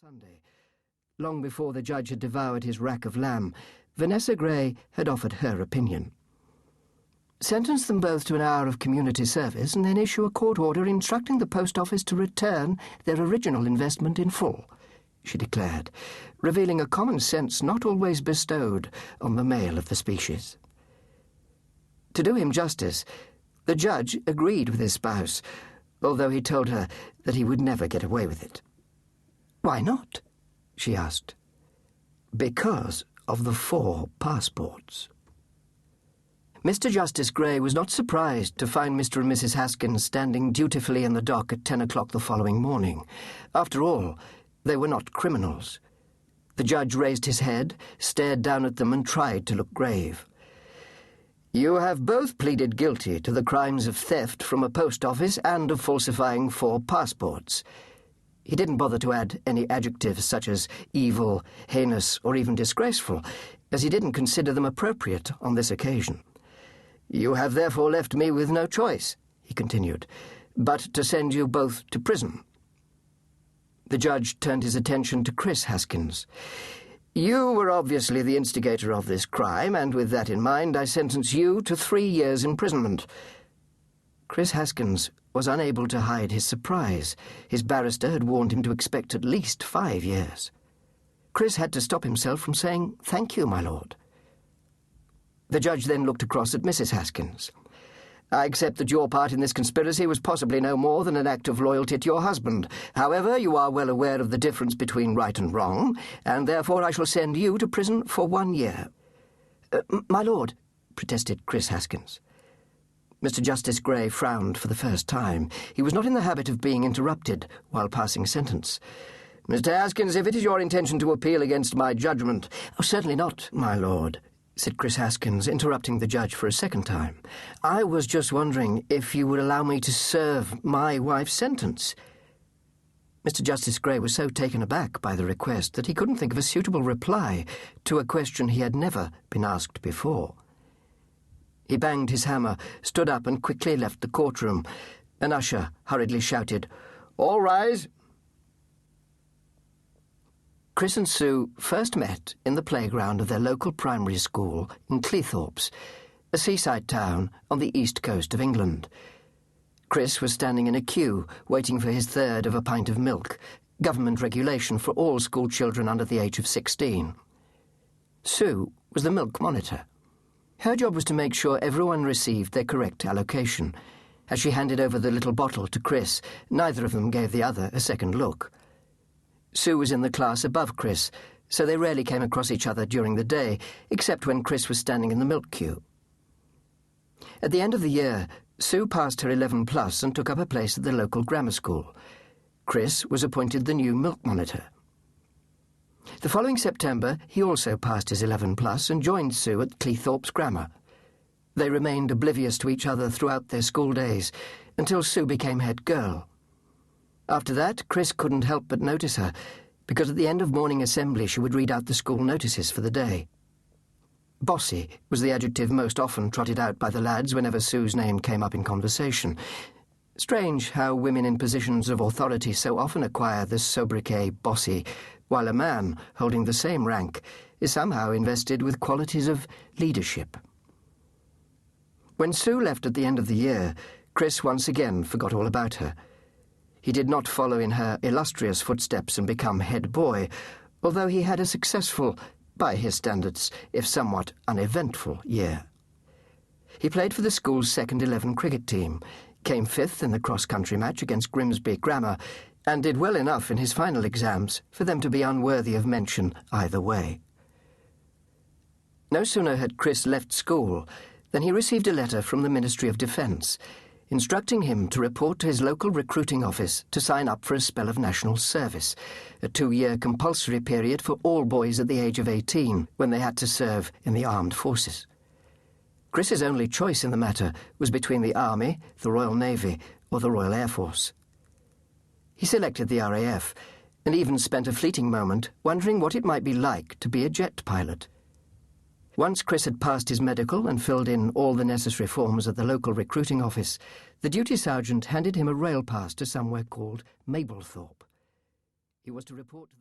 Sunday, long before the judge had devoured his rack of lamb, Vanessa Gray had offered her opinion. Sentence them both to an hour of community service and then issue a court order instructing the post office to return their original investment in full, she declared, revealing a common sense not always bestowed on the male of the species. To do him justice, the judge agreed with his spouse, although he told her that he would never get away with it. "Why not?" she asked. "Because of the 4 passports." Mr. Justice Gray was not surprised to find Mr. and Mrs. Haskins standing dutifully in the dock at 10 o'clock the following morning. After all, they were not criminals. The judge raised his head, stared down at them, and tried to look grave. "You have both pleaded guilty to the crimes of theft from a post office and of falsifying 4 passports. He didn't bother to add any adjectives such as evil, heinous, or even disgraceful, as he didn't consider them appropriate on this occasion. "You have therefore left me with no choice," he continued, "but to send you both to prison." The judge turned his attention to Chris Haskins. "You were obviously the instigator of this crime, and with that in mind, I sentence you to 3 years' imprisonment." Chris Haskins was unable to hide his surprise. His barrister had warned him to expect at least 5 years. Chris had to stop himself from saying, "Thank you, my lord." The judge then looked across at Mrs. Haskins. "I accept that your part in this conspiracy was possibly no more than an act of loyalty to your husband. However, you are well aware of the difference between right and wrong, and therefore I shall send you to prison for 1 year." "My lord," protested Chris Haskins. Mr. Justice Gray frowned for the first time. He was not in the habit of being interrupted while passing sentence. "Mr. Haskins, if it is your intention to appeal against my judgment—" "Oh, certainly not, my lord," said Chris Haskins, interrupting the judge for a second time. "I was just wondering if you would allow me to serve my wife's sentence." Mr. Justice Gray was so taken aback by the request that he couldn't think of a suitable reply to a question he had never been asked before. He banged his hammer, stood up, and quickly left the courtroom. An usher hurriedly shouted, "All rise." Chris and Sue first met in the playground of their local primary school in Cleethorpes, a seaside town on the east coast of England. Chris was standing in a queue, waiting for his third of a pint of milk, government regulation for all school children under the age of 16. Sue was the milk monitor. Her job was to make sure everyone received their correct allocation. As she handed over the little bottle to Chris, neither of them gave the other a second look. Sue was in the class above Chris, so they rarely came across each other during the day, except when Chris was standing in the milk queue. At the end of the year, Sue passed her 11+ and took up a place at the local grammar school. Chris was appointed the new milk monitor. The following September, he also passed his 11+ and joined Sue at Cleethorpes Grammar. They remained oblivious to each other throughout their school days, until Sue became head girl. After that, Chris couldn't help but notice her, because at the end of morning assembly she would read out the school notices for the day. Bossy was the adjective most often trotted out by the lads whenever Sue's name came up in conversation. Strange how women in positions of authority so often acquire the sobriquet bossy, while a man holding the same rank is somehow invested with qualities of leadership. When Sue left at the end of the year, Chris once again forgot all about her. He did not follow in her illustrious footsteps and become head boy, although he had a successful, by his standards, if somewhat uneventful, year. He played for the school's second 11 cricket team, came 5th in the cross-country match against Grimsby Grammar, and did well enough in his final exams for them to be unworthy of mention either way. No sooner had Chris left school than he received a letter from the Ministry of Defence, instructing him to report to his local recruiting office to sign up for a spell of national service, a 2-year compulsory period for all boys at the age of 18 when they had to serve in the armed forces. Chris's only choice in the matter was between the Army, the Royal Navy, or the Royal Air Force. He selected the RAF, and even spent a fleeting moment wondering what it might be like to be a jet pilot. Once Chris had passed his medical and filled in all the necessary forms at the local recruiting office, the duty sergeant handed him a rail pass to somewhere called Mablethorpe. He was to report to the